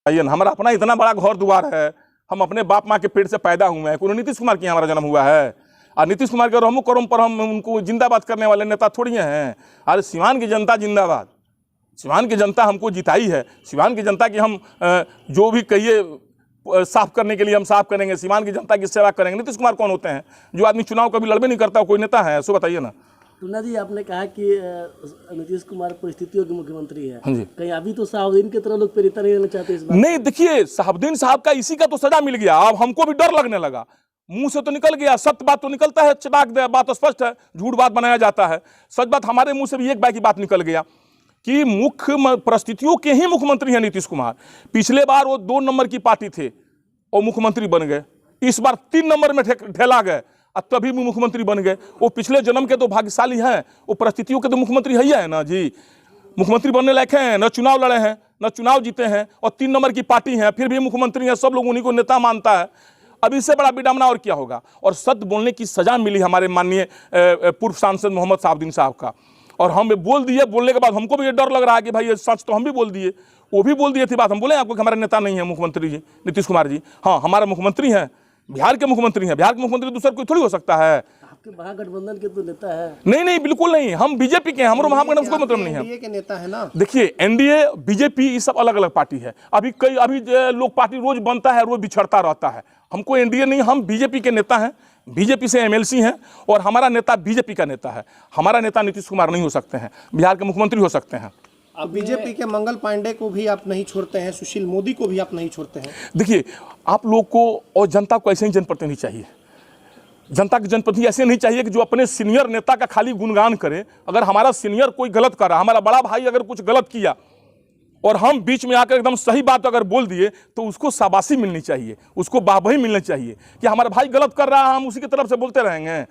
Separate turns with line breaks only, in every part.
हमारा अपना इतना बड़ा घर द्वार है, हम अपने बाप माँ के पेट से पैदा हुए हैं, कोई नीतीश कुमार के यहाँ हमारा जन्म हुआ है? और नीतीश कुमार के रहमो करम पर हम उनको जिंदाबाद करने वाले नेता थोड़ी हैं। अरे सिवान की जनता जिंदाबाद, सिवान की जनता हमको जिताई है, सिवान की जनता की हम जो भी कहिए साफ करने के लिए हम साफ करेंगे, सिवान की जनता की सेवा करेंगे। नीतीश कुमार कौन होते हैं? जो आदमी चुनाव कभी लड़बे नहीं करता, कोई नेता है? सो बताइए ना।
टूना जी, आपने कहा कि नीतीश कुमार परिस्थितियों के मुख्यमंत्री है,
हाँ जी।
कहीं अभी तो साहबुद्दीन की तरह लोग प्रेरित नहीं रहना चाहते इस बात?
नहीं, देखिए साहबुद्दीन साहब का इसी का तो सजा मिल गया, अब हमको भी डर लगने लगा। मुंह से तो निकल गया, सत्य बात तो निकलता है, चटाक दे बात स्पष्ट है, झूठ बात बनाया जाता है। सच बात हमारे मुंह से भी एक बार की बात निकल गया कि मुख्य परिस्थितियों के ही मुख्यमंत्री हैं नीतीश कुमार। पिछले बार वो 2 नंबर की पार्टी थे और मुख्यमंत्री बन गए, इस बार 3 नंबर में ढेला गए और तभी भी मुख्यमंत्री बन गए। वो पिछले जन्म के तो भाग्यशाली हैं, वो परिस्थितियों के तो मुख्यमंत्री है ना जी। मुख्यमंत्री बनने लायक हैं, न चुनाव लड़े हैं, न चुनाव जीते हैं, और 3 नंबर की पार्टी है, फिर भी मुख्यमंत्री हैं, सब लोग उन्हीं को नेता मानता है। अब इससे बड़ा विडंबना और क्या होगा? और सत्य बोलने की सजा मिली हमारे माननीय पूर्व सांसद मोहम्मद साहबुद्दीन साहब का, और हम बोल दिए। बोलने के बाद हमको भी ये डर लग रहा है कि भाई ये सच, तो हम भी बोल दिए, वो भी बोल दिए थी बात। हम बोले आपको कि हमारे नेता नहीं है मुख्यमंत्री जी नीतीश कुमार जी। हाँ, हमारा मुख्यमंत्री हैं, बिहार के मुख्यमंत्री हैं, बिहार के मुख्यमंत्री दूसरा कोई थोड़ी हो सकता है।
आपके महागठबंधन के तो नेता है।
नहीं नहीं, बिल्कुल नहीं, हम बीजेपी के हैं, हमारे महागठबंधन से कोई मतलब नहीं है।
एनडीए के नेता है ना।
देखिए एनडीए, बीजेपी, ये सब अलग अलग पार्टी है। अभी लोग पार्टी रोज बनता है, रोज बिछड़ता रहता है। हमको एनडीए नहीं, हम बीजेपी के नेता हैं, बीजेपी से एमएलसी हैं, और हमारा नेता बीजेपी का नेता है। हमारा नेता नीतीश कुमार नहीं हो सकते हैं, बिहार के मुख्यमंत्री हो सकते हैं।
अब बीजेपी के मंगल पांडे को भी आप नहीं छोड़ते हैं, सुशील मोदी को भी आप नहीं छोड़ते हैं।
देखिए, आप लोग को और जनता को ऐसे ही जनप्रतिनिधि चाहिए। जनता के जनप्रतिनिधि ऐसे नहीं चाहिए कि जो अपने सीनियर नेता का खाली गुणगान करे। अगर हमारा सीनियर कोई गलत कर रहा, हमारा बड़ा भाई अगर कुछ गलत किया और हम बीच में आकर एकदम सही बात अगर बोल दिए, तो उसको शाबाशी मिलनी चाहिए, उसको वाहवाही मिलनी चाहिए कि हमारा भाई गलत कर रहा है, हम उसी की तरफ से बोलते रहेंगे।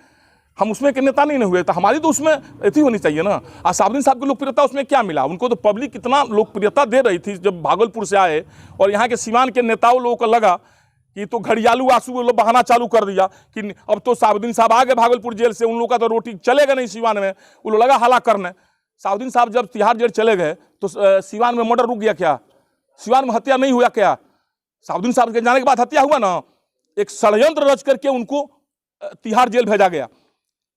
हम उसमें के नेता नहीं हुए, तो हमारी तो उसमें ऐसी होनी चाहिए ना। और साहबुद्दीन साहब की लोकप्रियता उसमें क्या मिला? उनको तो पब्लिक कितना लोकप्रियता दे रही थी जब भागलपुर से आए, और यहाँ के सीवान के नेताओं लोगों को लगा कि तो घड़ियालू आंसू वो लोग बहाना चालू कर दिया कि अब तो साहबुद्दीन साहब आ गए भागलपुर जेल से, उन लोगों का तो रोटी चलेगा नहीं सीवान में। वो लोग लगा हला करने। साहबुद्दीन साहब जब तिहाड़ जेल चले गए तो सीवान में मर्डर रुक गया क्या? सीवान में हत्या नहीं हुआ क्या? साहबुद्दीन साहब के जाने के बाद हत्या हुआ ना। एक षड्यंत्र रच करके उनको तिहाड़ जेल भेजा गया।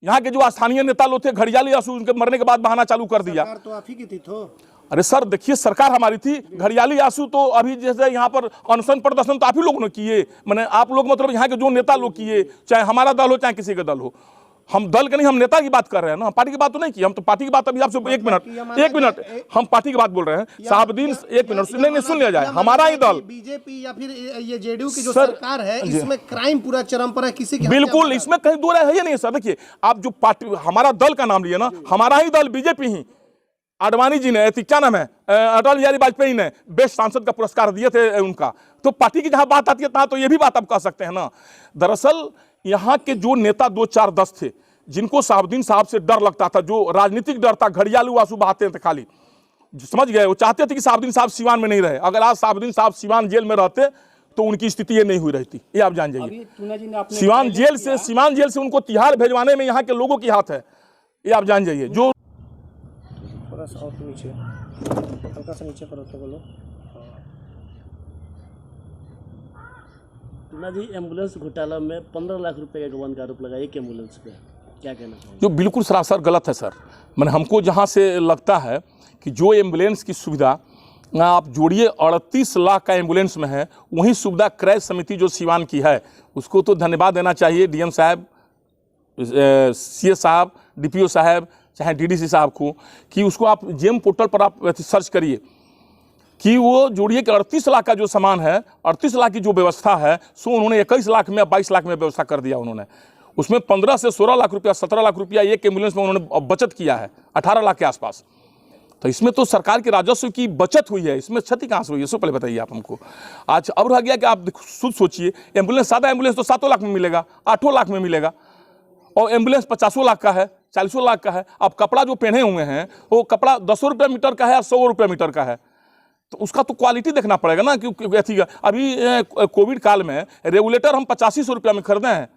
यहाँ के जो स्थानीय नेता लोग थे, घड़ियाली आंसू उनके मरने के बाद बहाना चालू कर दिया।
सरकार तो आप ही की थी तो।
अरे सर देखिए, सरकार हमारी थी, घड़ियाली आंसू तो अभी जैसे यहाँ पर अनशन प्रदर्शन तो आप ही लोगों ने किए, मैंने आप लोग मतलब यहाँ के जो नेता लोग किए, चाहे हमारा दल हो चाहे किसी का दल हो। हम दल के नहीं, हम नेता की बात कर रहे हैं ना, पार्टी की बात तो नहीं की। हम तो पार्टी की बात अभी आपसे एक मिनट हम पार्टी की बात बोल रहे हैं। साहबुद्दीन, एक मिनट नहीं सुन लिया जाए, हमारा ही दल
बीजेपी या फिर ये जेडीयू की जो सरकार है, इसमें क्राइम पूरा चरम पर है, किसी की
बिल्कुल इसमें कहीं दो राय है ही नहीं सर। देखिए आप जो पार्टी, हमारा दल का नाम लिए ना, हमारा ही दल बीजेपी ही। आडवाणी जी ने, क्या नाम है, अटल बिहारी वाजपेयी ने बेस्ट सांसद का पुरस्कार दिए थे उनका। तो पार्टी की जहां बात आती है तहां तो ये भी बात आप कह सकते हैं ना। दरअसल यहाँ के जो नेता 2-4-10 थे जिनको साहबुद्दीन साहब से डर लगता था, जो राजनीतिक डर था, घड़ियालू आंसू बहाते थे खाली, समझ गए, वो चाहते थे कि साहबुद्दीन साहब सीवान में नहीं रहे। अगर आज साहबुद्दीन साहब सीवान जेल में रहते तो उनकी स्थिति ये नहीं हुई रहती, ये आप जान जाइए। सीवान जेल से उनको तिहाड़ भेजवाने में यहाँ के लोगों की हाथ है, ये आप जान जाइए। जो
थोड़ा सा और नीचे, हल्का सा नीचे करो तो बोलो।
टूना जी, एम्बुलेंस घोटाला में 15 लाख रुपए का गबन का आरोप लगा एक एम्बुलेंस पे, क्या कहना चाहिए?
जो बिल्कुल सरासर गलत है सर। मैंने हमको जहाँ से लगता है कि जो एम्बुलेंस की सुविधा आप जोड़िए 38 लाख का एम्बुलेंस में है, वही सुविधा क्रय समिति जो सीवान की है उसको तो धन्यवाद देना चाहिए, डीएम साहब, सीएस साहब, डीपीओ साहब, चाहे डीडीसी साहब को, कि उसको आप जेम पोर्टल पर आप सर्च करिए कि वो जोड़िए कि 38 लाख का जो सामान है, 38 लाख की जो व्यवस्था है, सो उन्होंने 21 लाख में 22 लाख में व्यवस्था कर दिया उन्होंने। उसमें 15 से 16 लाख रुपया, 17 लाख रुपया एक एम्बुलेंस में उन्होंने बचत किया है, 18 लाख के आसपास। तो इसमें तो सरकार के राजस्व की बचत हुई है, इसमें क्षति कहाँ से हुई है, इससे पहले बताइए आप हमको। आज अब रह गया कि आप खुद सोचिए, एम्बुलेंस, सादा एम्बुलेंस तो 7 लाख में मिलेगा, 8 लाख में मिलेगा, और एम्बुलेंस 50 लाख का है, 40 लाख का है। अब कपड़ा जो पहने हुए हैं वो कपड़ा 10 रुपये मीटर का है या 100 रुपये मीटर का है, तो उसका तो क्वालिटी देखना पड़ेगा ना। क्योंकि अभी कोविड काल में रेगुलेटर हम 8500 रुपया में खरीदे हैं,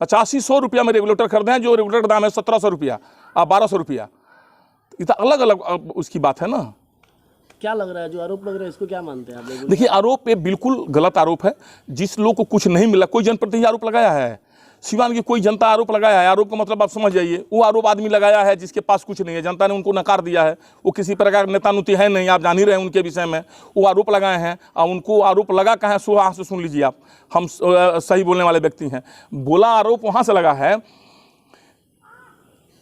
8500 रुपया में रेगुलेटर खरीदे हैं, जो रेगुलेटर का दाम है 1700 रुपया और 1200 रुपया। ये तो अलग अलग उसकी बात है ना।
क्या लग रहा है, जो आरोप लग रहा है इसको क्या मानते हैं आप लोग?
देखिए, आरोप ये बिल्कुल गलत आरोप है। जिस लोग को कुछ नहीं मिला, कोई जनप्रतिनिधि आरोप लगाया है? सिवान की कोई जनता आरोप लगाया है? आरोप का मतलब आप समझ जाइए, वो आरोप आदमी लगाया है जिसके पास कुछ नहीं है, जनता ने उनको नकार दिया है, वो किसी प्रकार का नेता नुति है नहीं, आप जान ही रहे हैं उनके विषय में। वो आरोप लगाए हैं और उनको आरोप लगा कहाँ है, वहाँ से सुन लीजिए आप, हम सही बोलने वाले व्यक्ति हैं। बोला आरोप वहाँ से लगा है,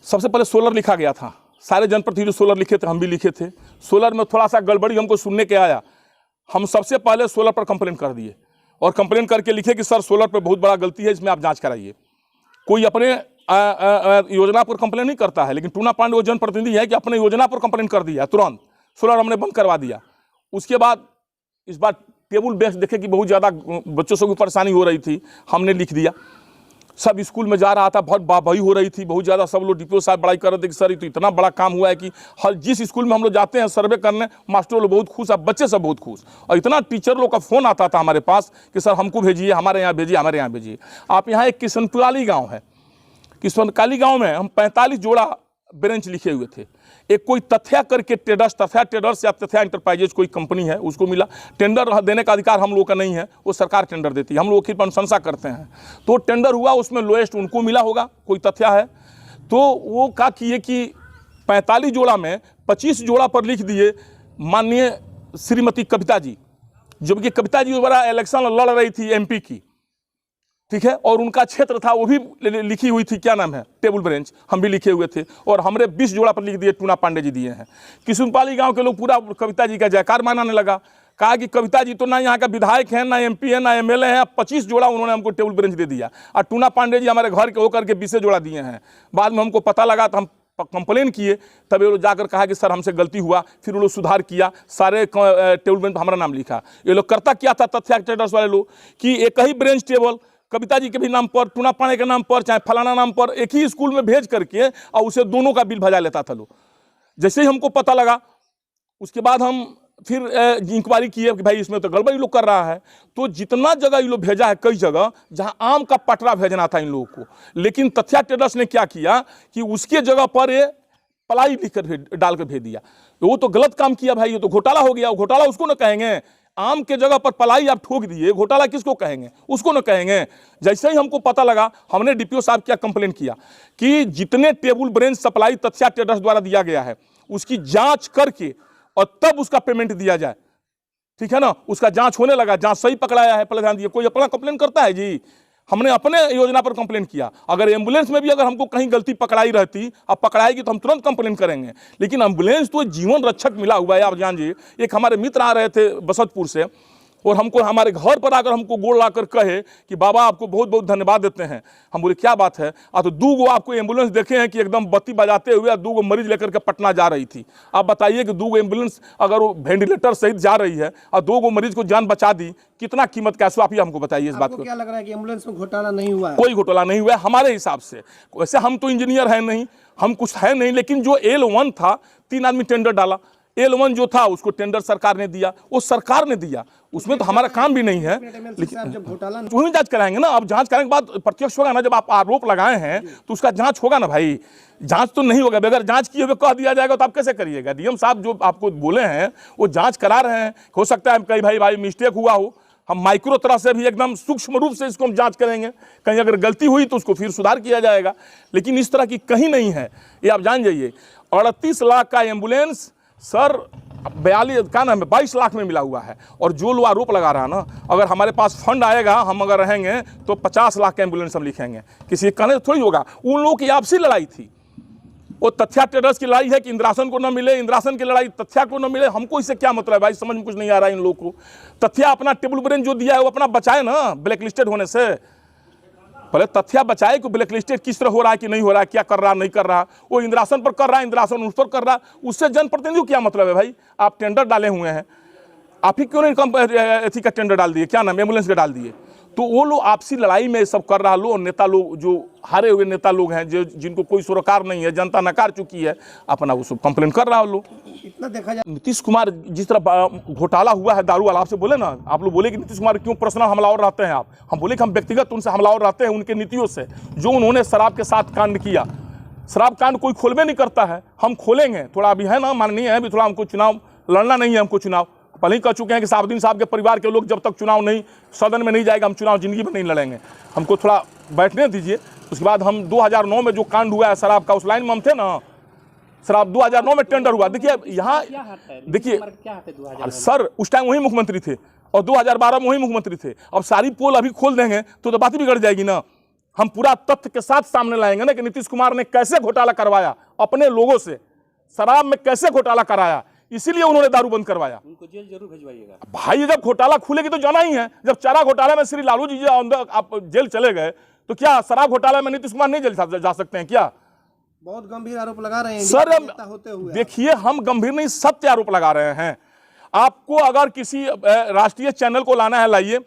सबसे पहले सोलर लिखा गया था, सारे जनप्रतिनिधि सोलर लिखे थे, हम भी लिखे थे। सोलर में थोड़ा सा गड़बड़ी हमको सुनने के आया, हम सबसे पहले सोलर पर कंप्लेंट कर दिए और कंप्लेंट करके लिखे कि सर सोलर पर बहुत बड़ा गलती है, इसमें आप जांच कराइए। कोई अपने योजना पर कंप्लेंट नहीं करता है, लेकिन टूना पांडे वो जनप्रतिनिधि है कि अपने योजना पर कंप्लेंट कर दिया, तुरंत सोलर हमने बंद करवा दिया। उसके बाद इस बार टेबल बेस देखे कि बहुत ज़्यादा बच्चों से भी परेशानी हो रही थी, हमने लिख दिया। सब स्कूल में जा रहा था, बहुत वाहवाही हो रही थी, बहुत ज़्यादा सब लोग डीपीओ साहब बड़ाई कर रहे थे कि सर ये तो इतना बड़ा काम हुआ है कि हर जिस स्कूल में हम लोग जाते हैं सर्वे करने, मास्टर लोग बहुत खुश, अब बच्चे सब बहुत खुश, और इतना टीचर लोग का फ़ोन आता था हमारे पास कि सर हमको भेजिए, हमारे यहाँ भेजिए, हमारे यहाँ भेजिए। आप यहाँ एक किशनकाली गाँव है, किशनकाली गाँव में हम 45 जोड़ा बेंच लिखे हुए थे। एक कोई तथ्या करके तथ्या ट्रेडर्स या तथ्या इंटरप्राइजेज कोई कंपनी है, उसको मिला। टेंडर देने का अधिकार हम लोग का नहीं है, वो सरकार टेंडर देती है, हम लोग फिर अनुशंसा करते हैं। तो टेंडर हुआ, उसमें लोएस्ट उनको मिला होगा, कोई तथ्या है। तो वो क्या किए कि 45 जोड़ा में 25 जोड़ा पर लिख दिए माननीय श्रीमती कविता जी, जबकि कविता जी बड़ा इलेक्शन लड़ रही थी एमपी की, ठीक है, और उनका क्षेत्र था, वो भी लिखी हुई थी, क्या नाम है, टेबल बेंच, हम भी लिखे हुए थे, और हमने 20 जोड़ा पर लिख दिए, टूना पांडे जी दिए हैं। किशनपाली गांव के लोग पूरा कविता जी का जयकार मानाने लगा, कहा कि कविता जी तो ना यहाँ का विधायक हैं, ना एमपी है, ना एमएलए हैं। 25 जोड़ा उन्होंने हमको टेबल बेंच दे दिया, और टूना पांडे जी हमारे घर के होकर के 20 जोड़ा दिए हैं। बाद में हमको पता लगा तो हम कंप्लेन किए, तब ये लोग जाकर कहा कि सर हमसे गलती हुआ, फिर वो लोग सुधार किया, सारे टेबल बेंच पर हमारा नाम लिखा। ये लोग करता क्या था तथ्या ट्रेडर्स वाले लोग कि एक ही बेंच टेबल कविता जी के भी नाम पर, टूना पांडे के नाम पर, चाहे फलाना नाम पर, एक ही स्कूल में भेज करके और उसे दोनों का बिल भजा लेता था लोग। जैसे ही हमको पता लगा, उसके बाद हम फिर इंक्वायरी किए कि भाई इसमें तो गड़बड़ी लोग कर रहा है। तो जितना जगह ये लोग भेजा है, कई जगह जहां आम का पटरा भेजना था इन लोगों को, लेकिन तथ्या ट्रेडर्स ने क्या किया कि उसके जगह पर ये पलाई लिखकर डाल कर भेज दिया। वो तो गलत काम किया भाई, ये तो घोटाला हो गया। घोटाला उसको न कहेंगे, आम के जगह पर पलाई आप ठोक दिए, घोटाला किसको कहेंगे, उसको न कहेंगे। जैसे ही हमको पता लगा, हमने डीपीओ साहब क्या कंप्लेन किया कि जितने टेबल बेंच सप्लाई तथ्या ट्रेडर्स द्वारा दिया गया है उसकी जांच करके और तब उसका पेमेंट दिया जाए, ठीक है ना। उसका जांच होने लगा, जांच सही पकड़ाया है, पहले ध्यान दिए। कोई अपना कंप्लेन करता है जी, हमने अपने योजना पर कंप्लेन किया। अगर एम्बुलेंस में भी अगर हमको कहीं गलती पकड़ाई रहती, अब पकड़ाएगी तो हम तुरंत कंप्लेन करेंगे, लेकिन एम्बुलेंस तो जीवन रक्षक मिला हुआ है। आप जानिए, एक हमारे मित्र आ रहे थे बसंतपुर से, और हमको हमारे घर पर आकर हमको गोड़ लाकर कहे कि बाबा आपको बहुत बहुत धन्यवाद देते हैं। हम बोले क्या बात है? तो 2 आपको एम्बुलेंस देखे हैं कि एकदम बत्ती बजाते हुए 2 मरीज लेकर के पटना जा रही थी। आप बताइए कि 2 एम्बुलेंस अगर वो वेंटिलेटर सहित जा रही है और 2 मरीज को जान बचा दी, कितना कीमत का है? आप ही हमको बताइए इस बात को।
क्या लग रहा है कि एम्बुलेंस में घोटाला नहीं हुआ है?
कोई घोटाला नहीं हुआ है हमारे हिसाब से। वैसे हम तो इंजीनियर हैं नहीं, हम कुछ है नहीं, लेकिन जो L1 था, 3 आदमी टेंडर डाला, L1 जो था उसको टेंडर सरकार ने दिया, वो सरकार ने दिया, उसमें तो हमारा काम भी नहीं है।
लेकिन जब घोटाला
वही जांच कराएंगे ना। अब जांच कराने के बाद प्रत्यक्ष होगा ना, जब आप आरोप लगाए हैं तो उसका जांच होगा ना भाई। जांच तो नहीं होगा, बगैर जांच किए हुए कह दिया जाएगा तो आप कैसे करिएगा? डीएम साहब जो आपको बोले हैं वो जांच करा रहे हैं, हो सकता है कहीं भाई मिस्टेक हुआ हो, हम माइक्रो तरह से भी एकदम सूक्ष्म रूप से इसको हम जांच करेंगे, कहीं अगर गलती हुई तो उसको फिर सुधार किया जाएगा। लेकिन इस तरह की कहीं नहीं है, ये आप जान जाइए। 38 लाख का एम्बुलेंस सर 22 लाख में मिला हुआ है। और जो लोग आरोप लगा रहा है ना, अगर हमारे पास फंड आएगा, हम अगर रहेंगे तो 50 लाख का एम्बुलेंस हम लिखेंगे, किसी कहने तो थोड़ी होगा। उन लोगों की आपसी लड़ाई थी, वो तथ्या ट्रेडर्स की लड़ाई है कि इंद्रासन को न मिले, इंद्रासन की लड़ाई तथ्या को न मिले। हमको इससे क्या मतलब है भाई, समझ में कुछ नहीं आ रहा है इन लोगों को। तथ्या अपना टेबल बेंच जो दिया है वो अपना बचाए ना ब्लैक लिस्टेड होने से। पहले तथ्या बचाए कि ब्लैक लिस्टेड किस तरह हो रहा है कि नहीं हो रहा है, क्या कर रहा नहीं कर रहा। वो इंद्रासन पर कर रहा है, इंद्रासन उस पर कर रहा, उससे जनप्रतिनिधि को क्या मतलब है भाई? आप टेंडर डाले हुए हैं, आप ही क्यों नहीं एथी का टेंडर डाल दिए, क्या नाम, एम्बुलेंस का डाल दिए? तो वो लोग आपसी लड़ाई में सब कर रहा लो। नेता लोग जो हारे हुए नेता लोग हैं, जो जिनको कोई सरोकार नहीं है, जनता नकार चुकी है, अपना वो सब कंप्लेन कर रहा लो।
इतना देखा जाए
नीतीश कुमार जिस तरह घोटाला हुआ है दारू वाला, आपसे बोले ना, आप लोग बोले कि नीतीश कुमार क्यों पर्सनल हमलावर रहते हैं आप। हम बोले कि हम व्यक्तिगत उनसे हमलावर रहते हैं उनके नीतियों से, जो उन्होंने शराब के साथ कांड किया। शराब कांड कोई खोलबे नहीं करता है, हम खोलेंगे। थोड़ा अभी है ना, माननीय है, अभी थोड़ा हमको चुनाव लड़ना नहीं है हमको चुनाव। पहले ही कह चुके हैं कि साहबुद्दीन साहब के परिवार के लोग जब तक चुनाव नहीं सदन में नहीं जाएगा, हम चुनाव जिंदगी में नहीं लड़ेंगे। हमको थोड़ा बैठने दीजिए। उसके बाद हम 2009 में जो कांड हुआ है शराब का, उस लाइन में हम थे ना। शराब 2009 में टेंडर हुआ। देखिए यहाँ देखिए सर, उस टाइम वही मुख्यमंत्री थे और 2012 में वही मुख्यमंत्री थे। अब सारी पोल अभी खोल देंगे तो बात बिगड़ जाएगी ना। हम पूरा तथ्य के साथ सामने लाएंगे ना कि नीतीश कुमार ने कैसे घोटाला करवाया अपने लोगों से, शराब में कैसे घोटाला कराया, इसीलिए उन्होंने दारू बंद करवाया। उनको जेल जरूर भिजवाइएगा भाई। जब घोटाला खुलेगी तो जाना ही है। जब चारा घोटाला में श्री लालू जी अंदर आप जेल चले गए तो क्या शराब घोटाला में नीतीश कुमार नहीं जेल जा सकते हैं क्या?
बहुत गंभीर आरोप लगा रहे हैं
सर।
होते हुए
देखिए हम गंभीर नहीं, सत्य आरोप लगा रहे हैं। आपको अगर किसी राष्ट्रीय चैनल को लाना है लाइए,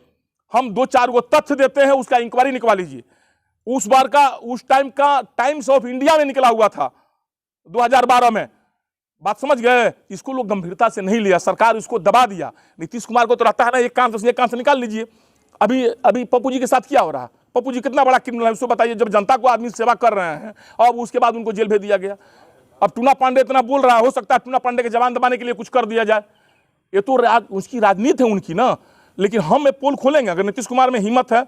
हम 2-4 गो तथ्य देते हैं, उसका इंक्वायरी निकलवा लीजिए। उस बार का उस टाइम का टाइम्स ऑफ इंडिया में निकला हुआ था 2012 में। बात समझ गए? इसको लोग गंभीरता से नहीं लिया, सरकार इसको दबा दिया। नीतीश कुमार को तो रहता है ना एक कान से निकाल लीजिए। अभी पप्पू जी के साथ क्या हो रहा है? पप्पू जी कितना बड़ा क्रिमिनल है उसको बताइए। जब जनता को आदमी सेवा कर रहे हैं और उसके बाद उनको जेल भेज दिया गया। अब टूना पांडे इतना बोल रहा है, हो सकता है टूना पांडे के जवान दबाने के लिए कुछ कर दिया जाए। ये तो उसकी राजनीति है उनकी ना। लेकिन हम एक पोल खोलेंगे, अगर नीतीश कुमार में हिम्मत है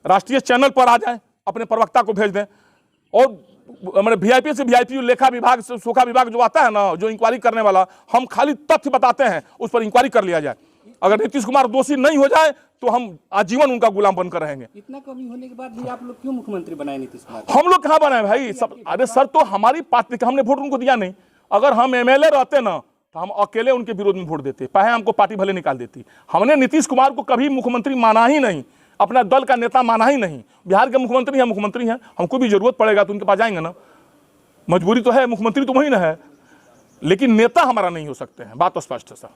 राष्ट्रीय चैनल पर आ जाए, अपने प्रवक्ता को भेज दें। और हमारे वीआईपी से वीआईपी लेखा विभाग से सोखा विभाग जो आता है ना, जो इंक्वायरी करने वाला, हम खाली तथ्य बताते हैं, उस पर इंक्वायरी कर लिया जाए। अगर नीतीश कुमार दोषी नहीं हो जाए तो हम आजीवन उनका गुलाम बनकर रहेंगे।
इतना कमी होने के बाद भी आप लोग क्यों मुख्यमंत्री बनाए नीतीश कुमार?
हम लोग कहाँ बनाए भाई सब? अरे सर, तो हमारी पार्टी, हमने वोट उनको दिया नहीं। अगर हम एमएलए रहते ना तो हम अकेले उनके विरोध में वोट देते, पहले हमको पार्टी भले निकाल देती। हमने नीतीश कुमार को कभी मुख्यमंत्री माना ही नहीं, अपना दल का नेता माना ही नहीं। बिहार के मुख्यमंत्री हैं, हमको भी जरूरत पड़ेगा तो उनके पास जाएंगे ना। मजबूरी तो है, मुख्यमंत्री तो वही ना है, लेकिन नेता हमारा नहीं हो सकते हैं। बात तो स्पष्ट है सर।